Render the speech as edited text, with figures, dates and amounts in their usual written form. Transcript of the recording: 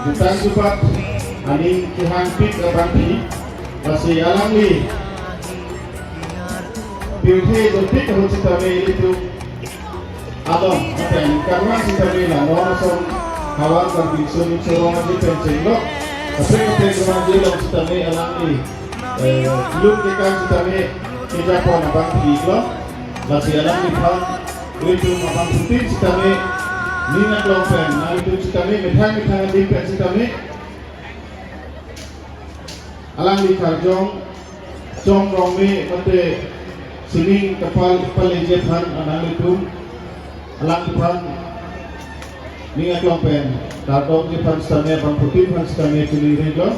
Bukan cepat ani Tuhan pik abanti masih alami beauty itu pik harus kita itu ada apa yang karena kita bilang orang som kawan dan bisu bisu orang di pencet lo tapi kita bilang kita alami belum kita kita pun abanti lo masih alami pun itu abanti kita minat lopen, nah itu kami mitang di pensi kami, alang di karjong, jong romi mate sini kapal lejepan alang itu, alang di pan minat lopen, karjong di pan kami, pan putih pan kami pilih region.